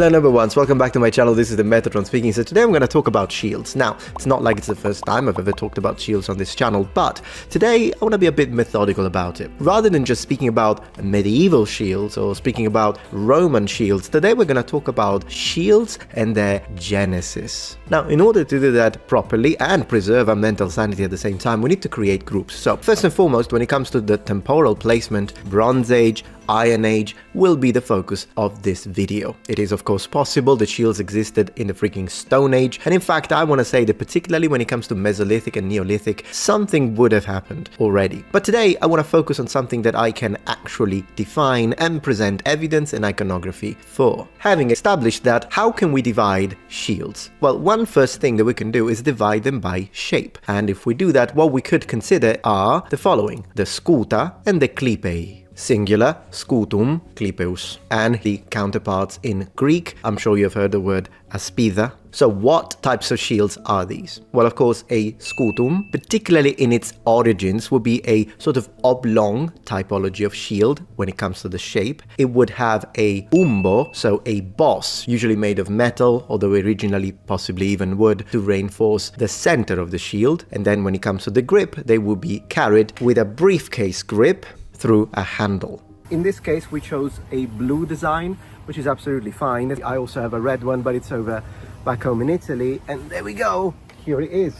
Hello number ones, welcome back to my channel. This is the Metatron speaking. So today I'm going to talk about shields. Now, it's not like it's the first time I've ever talked about shields on this channel, but today I want to be a bit methodical about it. Rather than just speaking about medieval shields or speaking about Roman shields, today we're going to talk about shields and their genesis. Now, in order to do that properly and preserve our mental sanity at the same time, we need to create groups. So first and foremost, when it comes to the temporal placement, Bronze Age, Iron Age will be the focus of this video. It is of course possible that shields existed in the freaking Stone Age, and in fact I want to say that particularly when it comes to Mesolithic and Neolithic, something would have happened already. But today I want to focus on something that I can actually define and present evidence and iconography for. Having established that, how can we divide shields? Well, one first thing that we can do is divide them by shape, and if we do that, what we could consider are the following: the scuta and the clipei. Singular, scutum, clipeus, and the counterparts in Greek. I'm sure you've heard the word aspida. So what types of shields are these? Well, of course, a scutum, particularly in its origins, would be a sort of oblong typology of shield when it comes to the shape. It would have a umbo, so a boss, usually made of metal, although originally possibly even wood, to reinforce the center of the shield. And then when it comes to the grip, they would be carried with a briefcase grip through a handle. In this case we chose a blue design, which is absolutely fine. I also have a red one, but it's over back home in Italy, and there we go, here it is.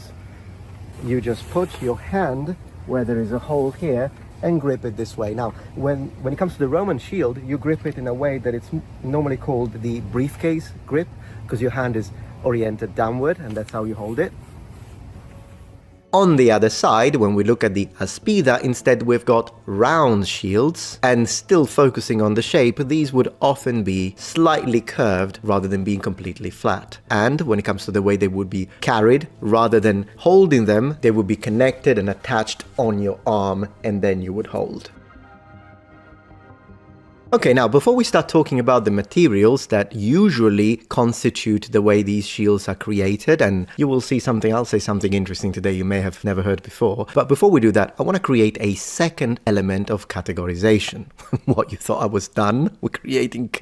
You just put your hand where there is a hole here and grip it this way. Now when it comes to the Roman shield, you grip it in a way that it's normally called the briefcase grip, because your hand is oriented downward and that's how you hold it. On the other side, when we look at the aspida, instead we've got round shields, and still focusing on the shape, these would often be slightly curved rather than being completely flat. And when it comes to the way they would be carried, rather than holding them, they would be connected and attached on your arm, and then you would hold. Okay, now before we start talking about the materials that usually constitute the way these shields are created, and you will see something, I'll say something interesting today you may have never heard before, but before we do that, I want to create a second element of categorization. What, you thought I was done with creating?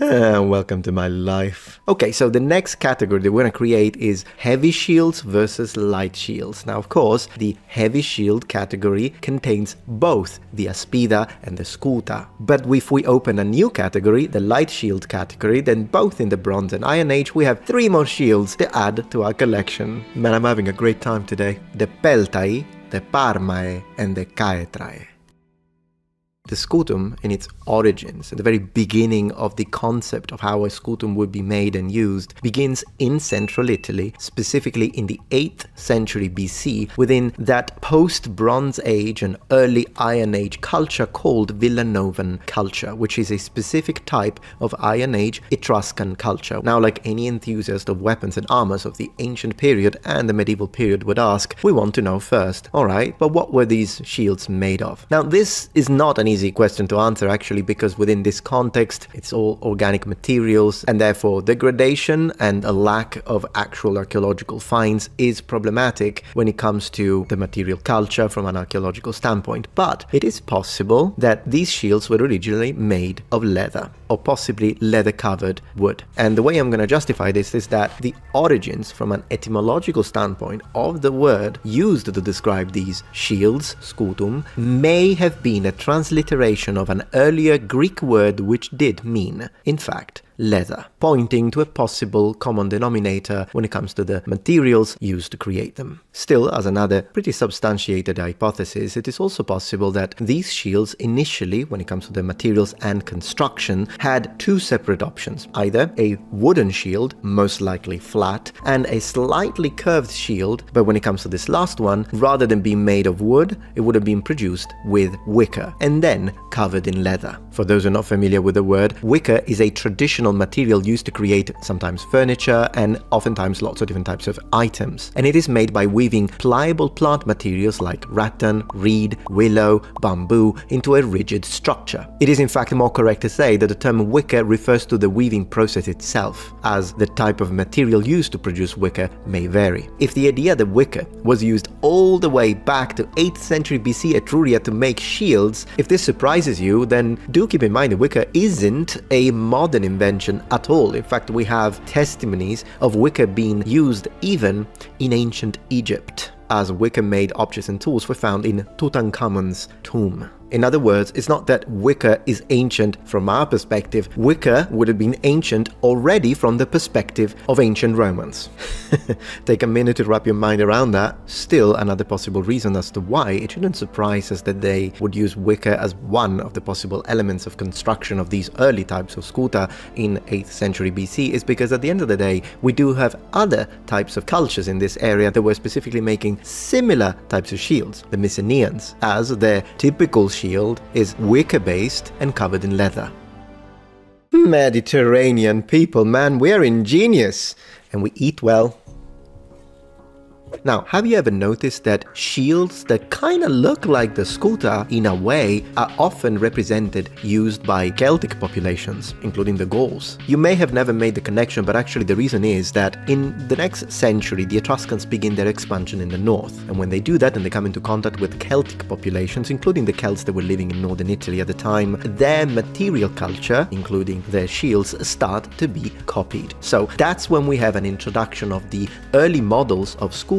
Welcome to my life. Okay, so the next category that we're going to create is heavy shields versus light shields. Now, of course, the heavy shield category contains both the aspida and the scuta, but if we open a new category, the light shield category, then both in the Bronze and Iron Age we have 3 more shields to add to our collection. Man, I'm having a great time today. The peltai, the parmae, and the caetrae. The scutum, in its origins, at the very beginning of the concept of how a scutum would be made and used, begins in central Italy, specifically in the 8th century BC, within that post-Bronze Age and early Iron Age culture called Villanovan culture, which is a specific type of Iron Age Etruscan culture. Now, like any enthusiast of weapons and armors of the ancient period and the medieval period would ask, we want to know first, alright, but what were these shields made of? Now, this is not an easy question to answer actually, because within this context it's all organic materials, and therefore degradation and a lack of actual archaeological finds is problematic when it comes to the material culture from an archaeological standpoint. But it is possible that these shields were originally made of leather, or possibly leather covered wood. And the way I'm going to justify this is that the origins from an etymological standpoint of the word used to describe these shields, scutum, may have been a transliteration of an earlier Greek word which did mean, in fact, leather, pointing to a possible common denominator when it comes to the materials used to create them. Still, as another pretty substantiated hypothesis, it is also possible that these shields initially, when it comes to the materials and construction, had 2 separate options: either a wooden shield, most likely flat, and a slightly curved shield, but when it comes to this last one, rather than being made of wood, it would have been produced with wicker, and then covered in leather. For those who are not familiar with the word, wicker is a traditional material used to create sometimes furniture and oftentimes lots of different types of items. And it is made by weaving pliable plant materials like rattan, reed, willow, bamboo into a rigid structure. It is in fact more correct to say that the term wicker refers to the weaving process itself, as the type of material used to produce wicker may vary. If the idea that wicker was used all the way back to 8th century BC Etruria to make shields, if this surprises you, then do keep in mind that wicker isn't a modern invention at all. In fact, we have testimonies of wicker being used even in ancient Egypt, as wicker-made objects and tools were found in Tutankhamun's tomb. In other words, it's not that wicker is ancient from our perspective. Wicker would have been ancient already from the perspective of ancient Romans. Take a minute to wrap your mind around that. Still, another possible reason as to why it shouldn't surprise us that they would use wicker as one of the possible elements of construction of these early types of skuta in 8th century BC is because at the end of the day, we do have other types of cultures in this area that were specifically making similar types of shields, the Mycenaeans, as their typical shield is wicker-based and covered in leather. Mediterranean people, man, we're ingenious and we eat well. Now, have you ever noticed that shields that kind of look like the skuta in a way are often used by Celtic populations, including the Gauls? You may have never made the connection, but actually the reason is that in the next century, the Etruscans begin their expansion in the north. And when they do that and they come into contact with Celtic populations, including the Celts that were living in northern Italy at the time, their material culture, including their shields, start to be copied. So that's when we have an introduction of the early models of skuta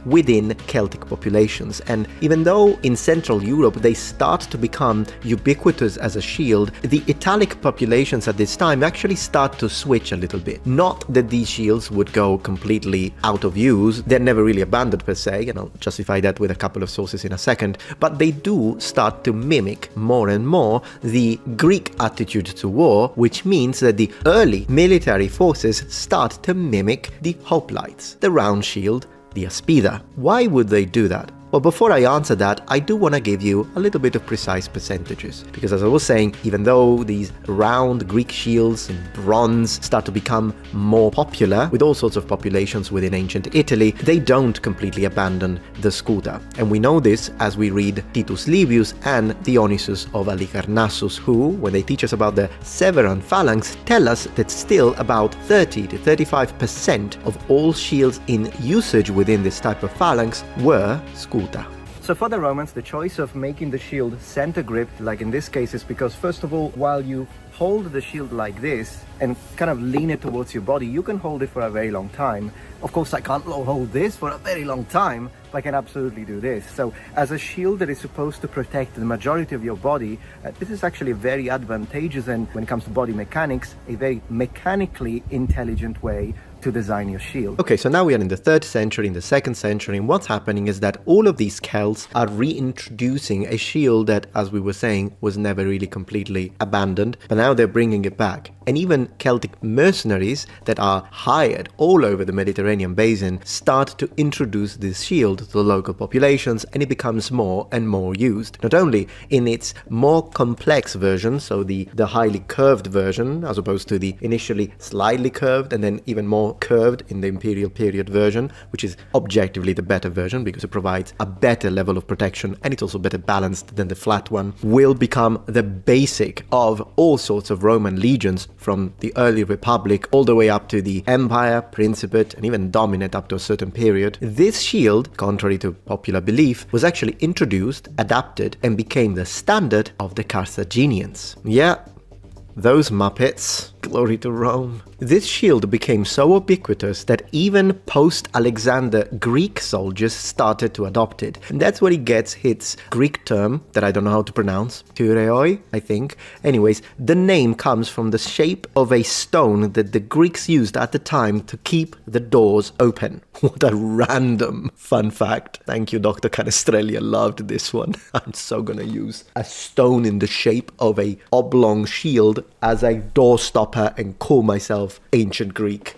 within Celtic populations. And even though in Central Europe they start to become ubiquitous as a shield, the Italic populations at this time actually start to switch a little bit. Not that these shields would go completely out of use, they're never really abandoned per se, and I'll justify that with a couple of sources in a second, but they do start to mimic more and more the Greek attitude to war, which means that the early military forces start to mimic the hoplites, the round shield, the aspida. Why would they do that? Well, before I answer that, I do want to give you a little bit of precise percentages. Because as I was saying, even though these round Greek shields in bronze start to become more popular with all sorts of populations within ancient Italy, they don't completely abandon the skuta. And we know this as we read Titus Livius and Dionysius of Halicarnassus, who, when they teach us about the Severan phalanx, tell us that still about 30 to 35% of all shields in usage within this type of phalanx were skuta. So for the Romans, the choice of making the shield center gripped, like in this case, is because first of all, while you hold the shield like this and kind of lean it towards your body, you can hold it for a very long time. Of course, I can't hold this for a very long time, but I can absolutely do this. So as a shield that is supposed to protect the majority of your body, this is actually very advantageous, and when it comes to body mechanics, a very mechanically intelligent way to design your shield. Okay, so now we are in the 3rd century, in the 2nd century, and what's happening is that all of these Celts are reintroducing a shield that, as we were saying, was never really completely abandoned, but now they're bringing it back. And even Celtic mercenaries that are hired all over the Mediterranean basin start to introduce this shield to the local populations, and it becomes more and more used. Not only in its more complex version, so the highly curved version, as opposed to the initially slightly curved and then even more curved in the imperial period version, which is objectively the better version because it provides a better level of protection and it's also better balanced than the flat one, will become the basic of all sorts of Roman legions from the early Republic all the way up to the Empire, Principate, and even Dominate up to a certain period. This shield, contrary to popular belief, was actually introduced, adapted, and became the standard of the Carthaginians. Yeah, those Muppets. Glory to Rome. This shield became so ubiquitous that even post-Alexander Greek soldiers started to adopt it. And that's where it gets its Greek term that I don't know how to pronounce. Tyreoi, I think. Anyways, the name comes from the shape of a stone that the Greeks used at the time to keep the doors open. What a random fun fact. Thank you, Dr. Canestrelli. I loved this one. I'm so gonna use a stone in the shape of a oblong shield as a doorstopper and call myself ancient Greek.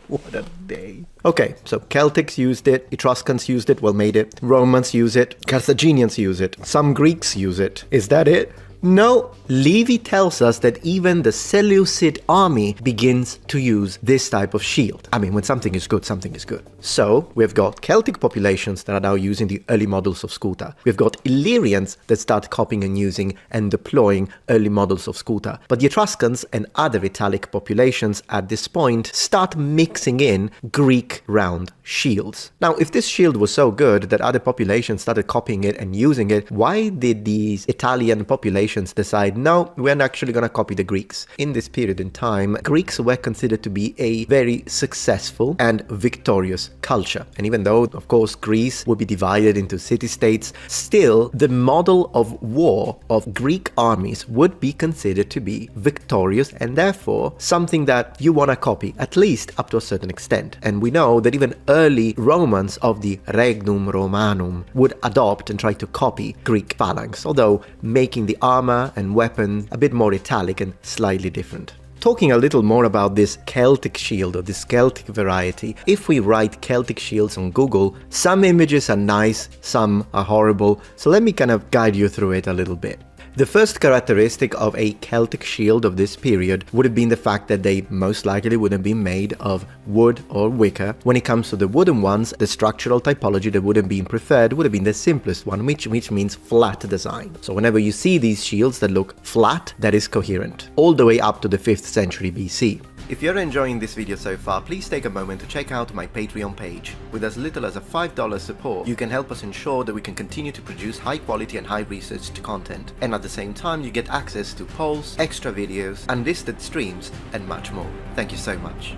What a day. Okay, so Celtics used it, Etruscans used it, well made it, Romans use it, Carthaginians use it, some Greeks use it. Is that it? No, Livy tells us that even the Seleucid army begins to use this type of shield. I mean, when something is good, something is good. So, we've got Celtic populations that are now using the early models of skuta. We've got Illyrians that start copying and using and deploying early models of skuta. But the Etruscans and other Italic populations at this point start mixing in Greek round shields. Now, if this shield was so good that other populations started copying it and using it, why did these Italian populations confederations decide, no, we're actually going to copy the Greeks. In this period in time, Greeks were considered to be a very successful and victorious culture. And even though, of course, Greece would be divided into city-states, still the model of war of Greek armies would be considered to be victorious and therefore something that you want to copy, at least up to a certain extent. And we know that even early Romans of the Regnum Romanum would adopt and try to copy Greek phalanx, although making the armor and weapons a bit more italic and slightly different. Talking a little more about this Celtic shield or this Celtic variety, if we write Celtic shields on Google, some images are nice, some are horrible, so let me kind of guide you through it a little bit. The first characteristic of a Celtic shield of this period would have been the fact that they most likely would have been made of wood or wicker. When it comes to the wooden ones, the structural typology that would have been preferred would have been the simplest one, which means flat design. So whenever you see these shields that look flat, that is coherent, all the way up to the 5th century BC. If you're enjoying this video so far, please take a moment to check out my Patreon page. With as little as a $5 support, you can help us ensure that we can continue to produce high quality and high researched content. And at the same time, you get access to polls, extra videos, unlisted streams, and much more. Thank you so much.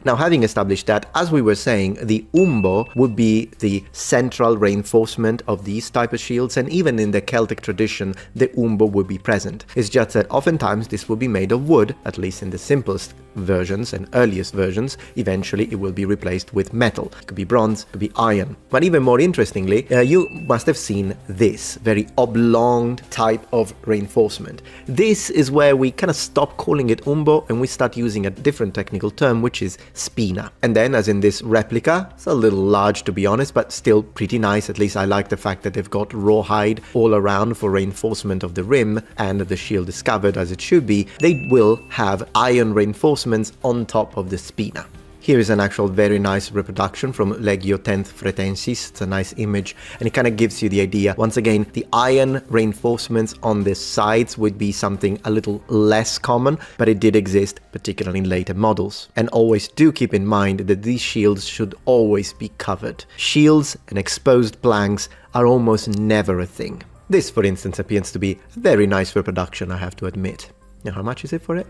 Now, having established that, as we were saying, the umbo would be the central reinforcement of these type of shields, and even in the Celtic tradition, the umbo would be present. It's just that oftentimes this would be made of wood, at least in the simplest versions and earliest versions. Eventually, it will be replaced with metal. It could be bronze, it could be iron. But even more interestingly, you must have seen this very oblong type of reinforcement. This is where we kind of stop calling it umbo and we start using a different technical term, which is spina. And then, as in this replica, it's a little large to be honest, but still pretty nice. At least I like the fact that they've got rawhide all around for reinforcement of the rim, and the shield is covered as it should be. They will have iron reinforcements on top of the spina. Here is an actual very nice reproduction from Legio 10th Fretensis. It's a nice image and it kind of gives you the idea. Once again, the iron reinforcements on the sides would be something a little less common, but it did exist, particularly in later models. And always do keep in mind that these shields should always be covered. Shields and exposed planks are almost never a thing. This, for instance, appears to be a very nice reproduction, I have to admit. Now, how much is it for it?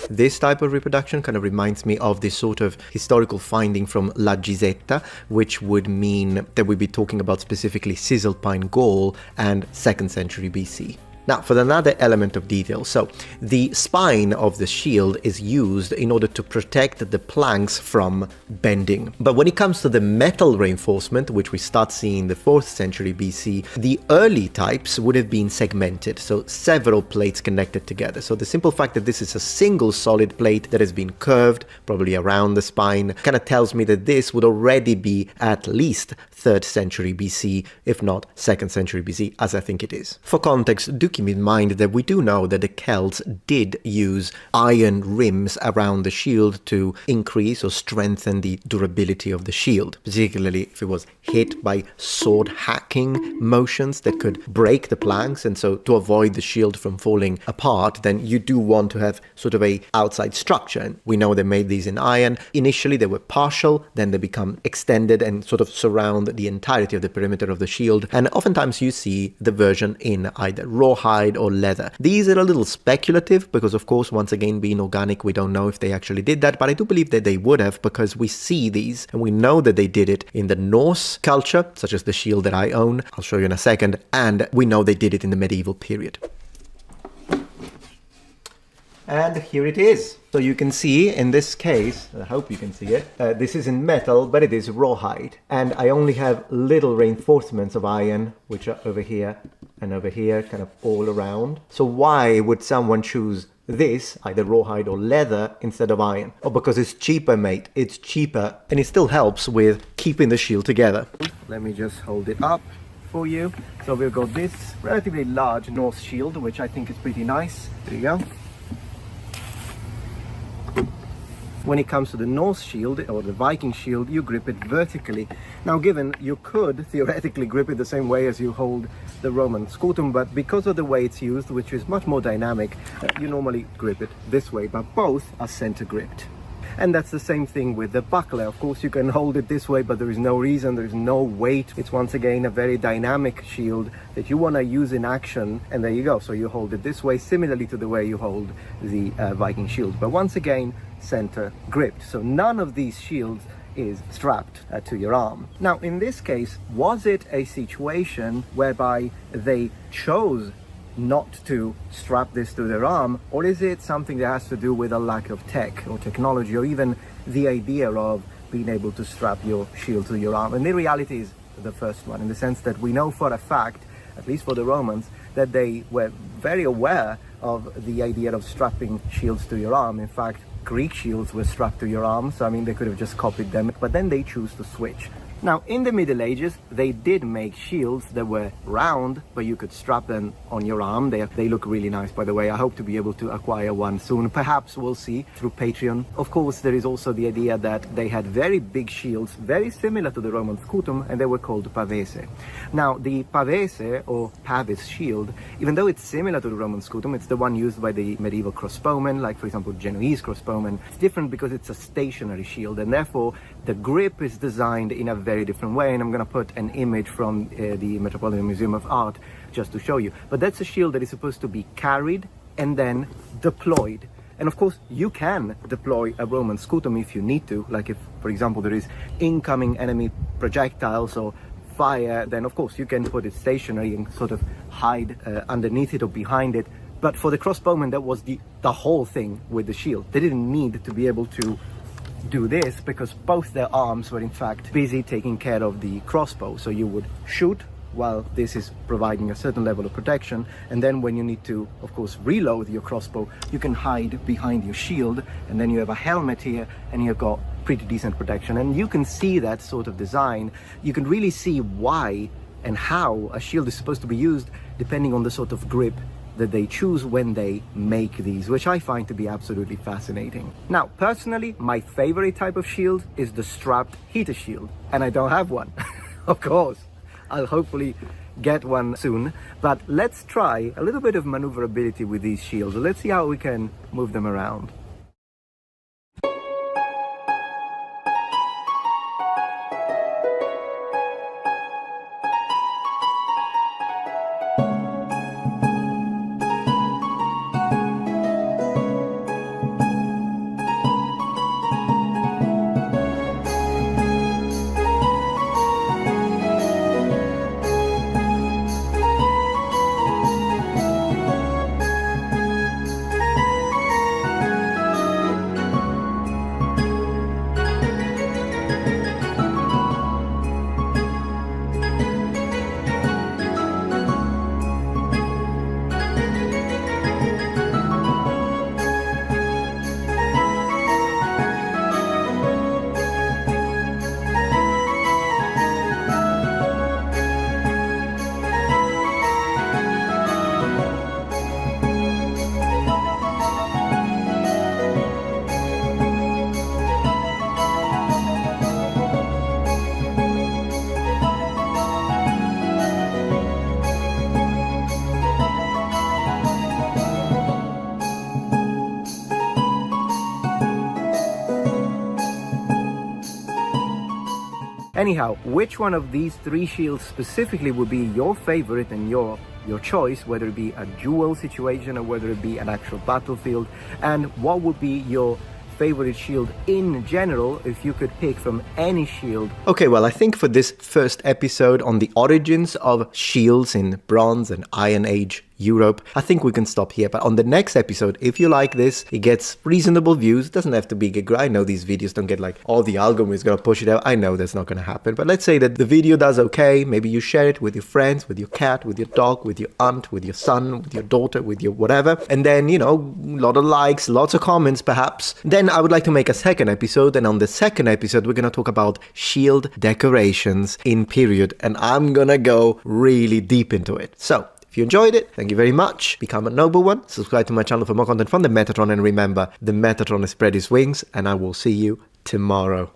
This type of reproduction kind of reminds me of this sort of historical finding from La Gisetta, which would mean that we'd be talking about specifically Cisalpine Gaul and 2nd century BC. Now, for another element of detail, so the spine of the shield is used in order to protect the planks from bending. But when it comes to the metal reinforcement, which we start seeing in the 4th century BC, the early types would have been segmented, so several plates connected together. So the simple fact that this is a single solid plate that has been curved, probably around the spine, kind of tells me that this would already be at least 3rd century BC, if not 2nd century BC, as I think it is. For context, do keep in mind that we do know that the Celts did use iron rims around the shield to increase or strengthen the durability of the shield, particularly if it was hit by sword hacking motions that could break the planks. And so to avoid the shield from falling apart, then you do want to have sort of a outside structure. And we know they made these in iron. Initially they were partial, then they become extended and sort of surround the entirety of the perimeter of the shield. And oftentimes you see the version in either rawhide or leather. These are a little speculative because, of course, once again, being organic, we don't know if they actually did that, but I do believe that they would have, because we see these and we know that they did it in the Norse culture, such as the shield that I own. I'll show you in a second. And we know they did it in the medieval period. And here it is. So you can see in this case, I hope you can see it, this isn't metal, but it is rawhide. And I only have little reinforcements of iron, which are over here and over here, kind of all around. So why would someone choose this, either rawhide or leather, instead of iron? Oh, because it's cheaper, mate. It's cheaper. And it still helps with keeping the shield together. Let me just hold it up for you. So we've got this relatively large Norse shield, which I think is pretty nice. There you go. When it comes to the Norse shield or the Viking shield, you grip it vertically. Now, given you could theoretically grip it the same way as you hold the Roman scutum, but because of the way it's used, which is much more dynamic, you normally grip it this way, but both are center gripped. And that's the same thing with the buckler. Of course, you can hold it this way, but there is no reason, there is no weight. It's once again a very dynamic shield that you want to use in action, and there you go. So you hold it this way, similarly to the way you hold the Viking shield, but once again center gripped. So none of these shields is strapped to your arm. Now in this case, was it a situation whereby they chose not to strap this to their arm, or is it something that has to do with a lack of tech or technology, or even the idea of being able to strap your shield to your arm? And the reality is the first one, in the sense that we know for a fact, at least for the Romans, that they were very aware of the idea of strapping shields to your arm. In fact, Greek shields were strapped to your arm, so I mean, they could have just copied them, but then they choose to switch. Now, in the Middle Ages, they did make shields that were round, but you could strap them on your arm. They look really nice, by the way. I hope to be able to acquire one soon. Perhaps we'll see through Patreon. Of course, there is also the idea that they had very big shields, very similar to the Roman scutum, and they were called pavese. Now, the pavese, or pavis shield, even though it's similar to the Roman scutum, it's the one used by the medieval crossbowmen, like, for example, Genoese crossbowmen. It's different because it's a stationary shield, and therefore the grip is designed in a very different way, and I'm going to put an image from the Metropolitan Museum of Art just to show you. But that's a shield that is supposed to be carried and then deployed. And of course, you can deploy a Roman scutum if you need to, like if, for example, there is incoming enemy projectiles or fire, then of course you can put it stationary and sort of hide underneath it or behind it. But for the crossbowmen, that was the whole thing with the shield. They didn't need to be able to do this because both their arms were in fact busy taking care of the crossbow. So you would shoot while this is providing a certain level of protection, and then when you need to, of course, reload your crossbow, you can hide behind your shield, and then you have a helmet here and you've got pretty decent protection. And you can see that sort of design. You can really see why and how a shield is supposed to be used depending on the sort of grip that they choose when they make these, which I find to be absolutely fascinating. Now, personally, my favorite type of shield is the strapped heater shield, and I don't have one. Of course, I'll hopefully get one soon, but let's try a little bit of maneuverability with these shields. Let's see how we can move them around. Anyhow, which one of these three shields specifically would be your favorite and your choice, whether it be a duel situation or whether it be an actual battlefield, and what would be your favorite shield in general if you could pick from any shield? Okay, well, I think for this first episode on the origins of shields in Bronze and Iron Age Europe, I think we can stop here. But on the next episode, if you like this, it gets reasonable views. It doesn't have to be good. I know these videos don't get like all the algorithm is going to push it out. I know that's not going to happen. But let's say that the video does okay. Maybe you share it with your friends, with your cat, with your dog, with your aunt, with your son, with your daughter, with your whatever. And then, you know, a lot of likes, lots of comments perhaps. Then I would like to make a second episode. And on the second episode, we're going to talk about shield decorations in period. And I'm going to go really deep into it. So, if you enjoyed it, thank you very much. Become a noble one. Subscribe to my channel for more content from the Metatron. And remember, the Metatron has spread his wings, and I will see you tomorrow.